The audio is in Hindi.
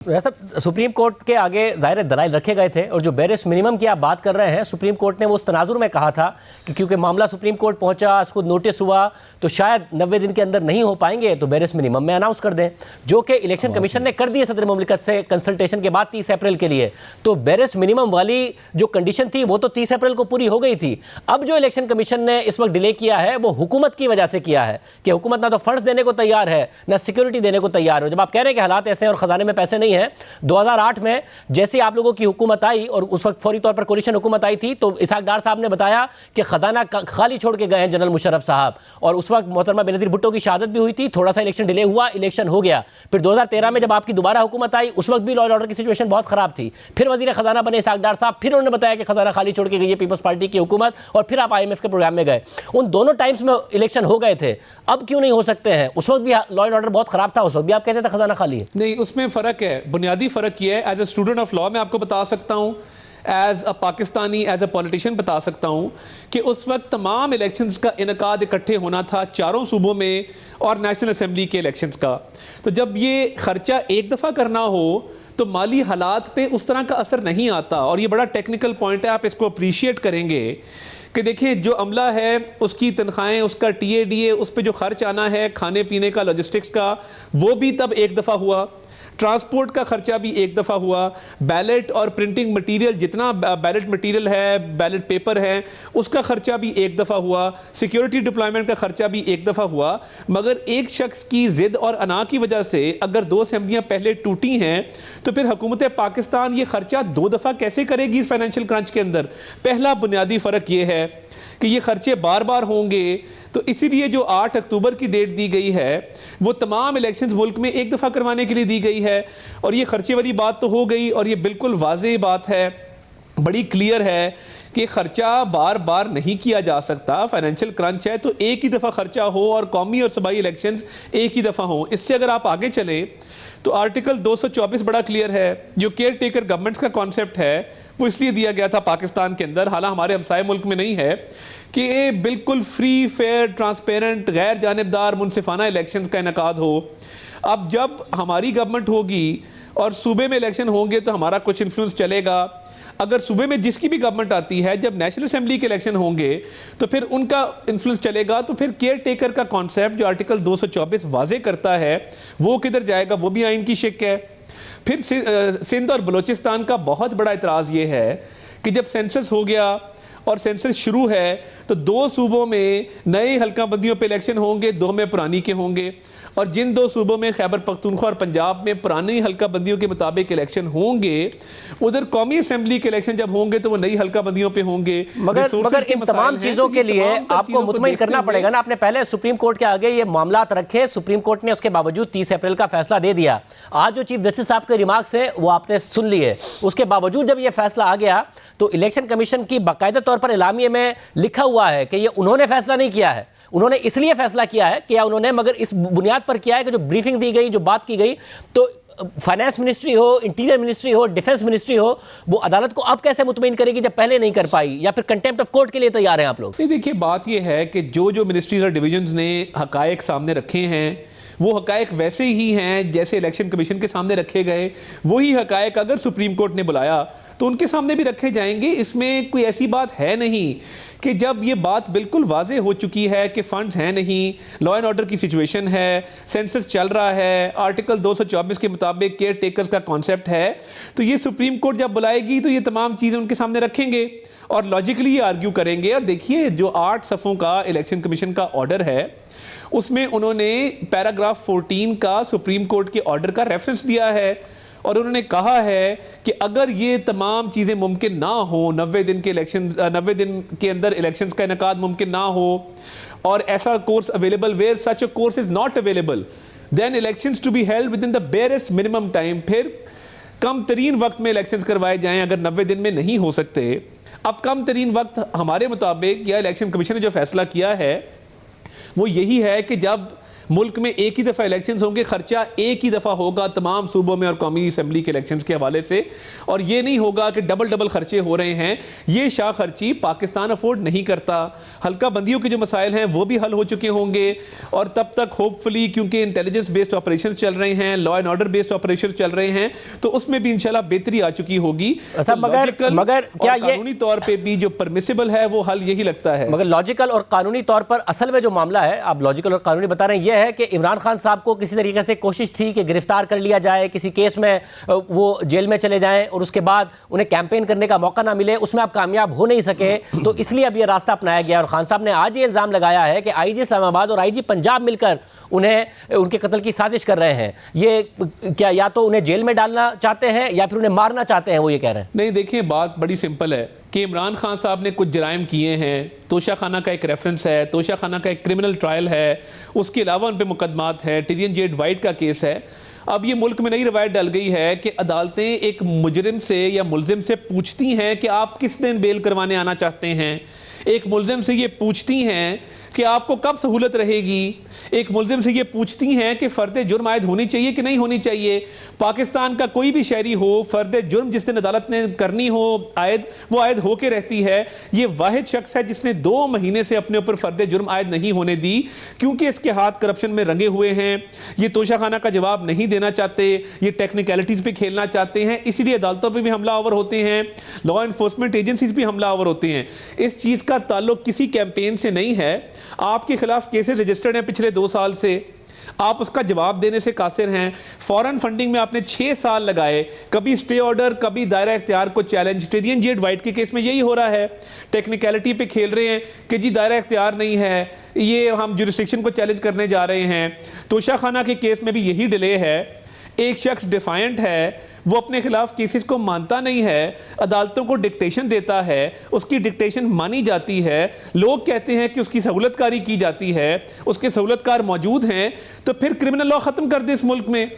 वैसे सुप्रीम कोर्ट के आगे ज़ाहिर दलाइल रखे गए थे और जो बेरिस मिनिमम की आप बात कर रहे हैं, सुप्रीम कोर्ट ने वो उस तनाजुर में कहा था कि क्योंकि मामला सुप्रीम कोर्ट पहुंचा, उसको नोटिस हुआ तो शायद 90 दिन के अंदर नहीं हो पाएंगे तो बेरिस मिनिमम में अनाउंस कर दें, जो कि इलेक्शन कमीशन ने कर दिए सदर मुमलिकत से कंसल्टेशन के बाद 30 अप्रैल के लिए। तो बेरिस मिनिमम वाली जो कंडीशन थी वो तो 30 अप्रैल को पूरी हो गई थी। अब जो इलेक्शन कमीशन ने इस वक्त डिले किया है वो हुकूमत की वजह से किया है कि हुकूमत ना तो फंड्स देने को तैयार है, ना सिक्योरिटी देने को तैयार है। जब आप कह रहे हैं कि हालात ऐसे हैं और खजाने में पैसे नहीं है, 2008 में जैसे आप लोगों की हुकूमत आई और उस वक्त फौरी तौर पर कोalition हुकूमत आई थी तो इसहाक डार साहब ने बताया कि खजाना खाली छोड़ के गए हैं जनरल मुशर्रफ साहब, और उस वक्त मोहतरमा बेनज़ीर भुट्टो की शहादत भी हुई थी, थोड़ा सा इलेक्शन डिले हुआ, इलेक्शन हो गया। फिर 2013 में जब आपकी दोबारा हुकूमत आई उस वक्त भी लॉ एंड ऑर्डर की सिचुएशन बहुत खराब थी, फिर वजीर खजाना बने इसहाक डार साहब, फिर उन्होंने बताया कि खजाना खाली छोड़ के गई है पीपल्स पार्टी की हुकूमत, और फिर आप IMF के प्रोग्राम में गए। उन दोनों टाइम्स में इलेक्शन हो गए थे, अब क्यों नहीं हो सकते हैं? उस वक्त भी लॉ एंड ऑर्डर बहुत खराब था, उस वक्त भी आप कहते थे खजाना खाली है। नहीं, उसमें फ़र्क है, बुनियादी फ़र्क ये है। As a student of law मैं आपको बता सकता हूँ, as a Pakistani, as a politician बता सकता हूँ कि उस वक्त तमाम इलेक्शंस का इनकाद इकट्ठे होना था चारों सूबों में और नेशनल असेंबली के इलेक्शंस का। तो जब ये खर्चा एक दफ़ा करना हो तो माली हालात पे उस तरह का असर नहीं आता। और ये बड़ा टेक्निकल पॉइंट है, आप इसको अप्रिशिएट करेंगे कि देखिए जो अमला है उसकी तनख्वाहें, उसका TADA, उस पर जो खर्च आना है खाने पीने का, लॉजिस्टिक्स का, वो भी तब एक दफ़ा हुआ। ट्रांसपोर्ट का खर्चा भी एक दफ़ा हुआ। बैलेट और प्रिंटिंग मटेरियल, जितना बैलेट मटेरियल है, बैलेट पेपर है, उसका खर्चा भी एक दफ़ा हुआ। सिक्योरिटी डिप्लॉयमेंट का खर्चा भी एक दफ़ा हुआ। मगर एक शख्स की ज़िद और अना की वजह से अगर 2 असेंबलियाँ पहले टूटी हैं तो फिर हुकूमत पाकिस्तान ये खर्चा 2 दफ़ा कैसे करेगी इस फाइनेंशियल क्रंच के अंदर? पहला बुनियादी फ़र्क ये है कि ये खर्चे बार बार होंगे। तो इसीलिए जो 8 अक्टूबर की डेट दी गई है वो तमाम इलेक्शंस मुल्क में एक दफ़ा करवाने के लिए दी गई है। और ये खर्चे वाली बात तो हो गई, और ये बिल्कुल वाज़ेह बात है, बड़ी क्लियर है कि खर्चा बार बार नहीं किया जा सकता। फाइनेंशियल क्रंच है तो एक ही दफ़ा खर्चा हो और कौमी और सूबाई इलेक्शंस एक ही दफ़ा हों। इससे अगर आप आगे चले तो आर्टिकल 224 बड़ा क्लियर है। जो केयर टेकर गवर्नमेंट्स का कॉन्सेप्ट है वो इसलिए दिया गया था पाकिस्तान के अंदर, हालांकि हमारे हमसाए मुल्क में नहीं है, कि ये बिल्कुल फ्री, फेयर, ट्रांसपेरेंट, गैर जानिबदार, मुनसिफाना इलेक्शंस का इनकाद हो। अब जब हमारी गवर्नमेंट होगी और सूबे में इलेक्शन होंगे तो हमारा कुछ इन्फ्लुएंस चलेगा। अगर सूबे में जिसकी भी गवर्नमेंट आती है, जब नेशनल असेंबली के इलेक्शन होंगे तो फिर उनका इन्फ्लुएंस चलेगा। तो फिर केयर टेकर का कॉन्सेप्ट जो आर्टिकल 224 वाजे करता है वो किधर जाएगा? वो भी आइन की शिक है। फिर सिंध और बलूचिस्तान का बहुत बड़ा इतराज़ ये है कि जब सेंसस हो गया और सेंसस शुरू है तो 2 सूबों में नए हल्का बंदियों पे इलेक्शन होंगे, 2 में पुरानी के होंगे। और जिन 2 सूबों में खैबर पख्तूनख्वा और पंजाब में पुरानी हल्का बंदियों के मुताबिक इलेक्शन होंगे, उधर कौमी असेंबली के इलेक्शन जब होंगे तो वो नई हल्का बंदियों पे होंगे। मगर इन तमाम चीज़ों के लिए आपको मुतमईन करना पड़ेगा ना। आपने पहले सुप्रीम कोर्ट के आगे ये मामलात रखे, सुप्रीम कोर्ट ने उसके बावजूद 30 अप्रैल का फैसला दे दिया। आज जो चीफ जस्टिस साहब के रिमार्क्स है वो आपने सुन लिए, उसके बावजूद जब ये फैसला आ गया तो इलेक्शन कमीशन की बाकायदा तौर पर एलामिये में लिखा हुआ है कि ये उन्होंने फैसला नहीं किया है, उन्होंने इसलिए फैसला किया है कि उन्होंने मगर इस बुनियाद पर किया है कि जो ब्रीफिंग दी गई, जो बात की गई, तो फाइनेंस मिनिस्ट्री हो, इंटीरियर मिनिस्ट्री हो, डिफेंस मिनिस्ट्री हो, वो अदालत को अब कैसे मुतमईन करेगी जब पहले नहीं कर पाई? या फिर कंटेम्प्ट ऑफ कोर्ट के लिए तैयार हैं आप लोग? नहीं, देखिए बात ये है कि जो मिनिस्ट्रीज और डिविजन्स ने हकायक सामने रखे हैं वो हकायक वैसे ही हैं जैसे इलेक्शन कमीशन के सामने रखे गए। वही हकायक अगर सुप्रीम कोर्ट ने बुलाया तो उनके सामने भी रखे जाएंगे। इसमें कोई ऐसी बात है नहीं कि जब ये बात बिल्कुल वाजे हो चुकी है कि फंड्स हैं नहीं, लॉ एंड ऑर्डर की सिचुएशन है, सेंसस चल रहा है, आर्टिकल 224 के मुताबिक केयर टेकर्स का कॉन्सेप्ट है, तो ये सुप्रीम कोर्ट जब बुलाएगी तो ये तमाम चीज़ें उनके सामने रखेंगे और लॉजिकली ये आर्ग्यू करेंगे। और देखिए जो 8 सफ़ों का इलेक्शन कमीशन का ऑर्डर है उसमें उन्होंने पैराग्राफ 14 का सुप्रीम कोर्ट के ऑर्डर का रेफरेंस दिया है और उन्होंने कहा है कि अगर ये तमाम चीज़ें मुमकिन ना हो, 90 दिन के अंदर इलेक्शंस का इनकाद मुमकिन ना हो और ऐसा course available where such a course is not available, then elections to be held within the barest minimum time. फिर कम तरीन वक्त में इलेक्शंस करवाए जाएं अगर 90 दिन में नहीं हो सकते। अब कम तरीन वक्त हमारे मुताबिक या इलेक्शन कमीशन ने जो फैसला किया है वो यही है कि जब मुल्क में एक ही दफ़ा इलेक्शंस होंगे, खर्चा एक ही दफ़ा होगा तमाम सूबों में और कौमी असम्बली के इलेक्शंस के हवाले से, और ये नहीं होगा कि डबल डबल खर्चे हो रहे हैं। ये शाह खर्ची पाकिस्तान अफोर्ड नहीं करता। हल्का बंदियों के जो मसाइल हैं वो भी हल हो चुके होंगे, और तब तक होपफुली क्योंकि इंटेलिजेंस बेस्ड ऑपरेशन चल रहे हैं, law and order based operation चल रहे हैं, तो उसमें भी इंशाल्लाह बेहतरी आ चुकी होगी। मगर क्या ये कानूनी तौर पे भी जो परमिसिबल है वो हल यही लगता है। मगर लॉजिकल और कानूनी तौर पर असल में जो मामला है, आप लॉजिकल और कानूनी बता रहे हैं, यह है कि इमरान खान साहब को किसी तरीके से कोशिश थी कि गिरफ्तार कर लिया जाए, किसी केस में वो जेल में चले जाएं और उसके बाद उन्हें कैंपेन करने का मौका ना मिले, उसमें आप कामयाब हो नहीं सके, तो इसलिए अब यह रास्ता अपनाया गया। और खान साहब ने आज ये इल्ज़ाम लगाया है कि आईजी इस्लामाबाद और आईजी पंजाब मिलकर उन्हें उनके कत्ल की साजिश कर रहे हैं। ये क्या या तो उन्हें जेल में डालना चाहते हैं या फिर उन्हें मारना चाहते हैं, वो ये कह रहे हैं। नहीं, देखिए बात बड़ी सिंपल है कि इमरान खान साहब ने कुछ जराइम किए हैं, तोशा खाना का एक रेफरेंस है, तोशा खाना का एक क्रिमिनल ट्रायल है, उसके अलावा उन पर मुकदमात है, टिरियन जेड वाइट का केस है। अब ये मुल्क में नई रवायत डल गई है कि अदालतें एक मुजरिम से या मुलजिम से पूछती हैं कि आप किस दिन बेल करवाने आना चाहते हैं। एक मुलजिम से ये पूछती हैं कि आपको कब सहूलत रहेगी। एक मुलजिम से ये पूछती हैं कि फ़र्द जुर्म आयद होनी चाहिए कि नहीं होनी चाहिए। पाकिस्तान का कोई भी शहरी हो, फ़र्द जुर्म जिस दिन अदालत ने करनी हो आयद, वो आयद होके रहती है। ये वाहिद शख्स है जिसने 2 महीने से अपने ऊपर फ़र्द जुर्म आयद नहीं होने दी, क्योंकि इसके हाथ करप्शन में रंगे हुए हैं। ये तोशा खाना का जवाब नहीं देना चाहते, ये टेक्निकलिटीज़ पे खेलना चाहते हैं, इसीलिए अदालतों पर भी हमलावर होते हैं, लॉ इन्फोर्समेंट एजेंसीज भी हमलावर होते हैं। इस चीज़ का ताल्लुक किसी कैंपेन से नहीं है। आपके खिलाफ केसेस रजिस्टर्ड हैं पिछले 2 साल से, आप उसका जवाब देने से कासिर हैं। फॉरेन फंडिंग में आपने 6 साल लगाए, कभी स्टे ऑर्डर, कभी दायरा इख्तियार को चैलेंज। टिरियन जेड वाइट के केस में यही हो रहा है, टेक्निकलिटी पे खेल रहे हैं कि जी दायरा इख्तियार नहीं है, ये हम जुरिस्डिक्शन को चैलेंज करने जा रहे हैं। तोशा खाना के केस में भी यही डिले है। एक शख्स डिफायंट है, वो अपने खिलाफ केसेस को मानता नहीं है, अदालतों को डिक्टेशन देता है, उसकी डिक्टेशन मानी जाती है, लोग कहते हैं कि उसकी सहूलतकारी की जाती है, उसके सहूलतकार मौजूद हैं, तो फिर क्रिमिनल लॉ खत्म कर दे इस मुल्क में।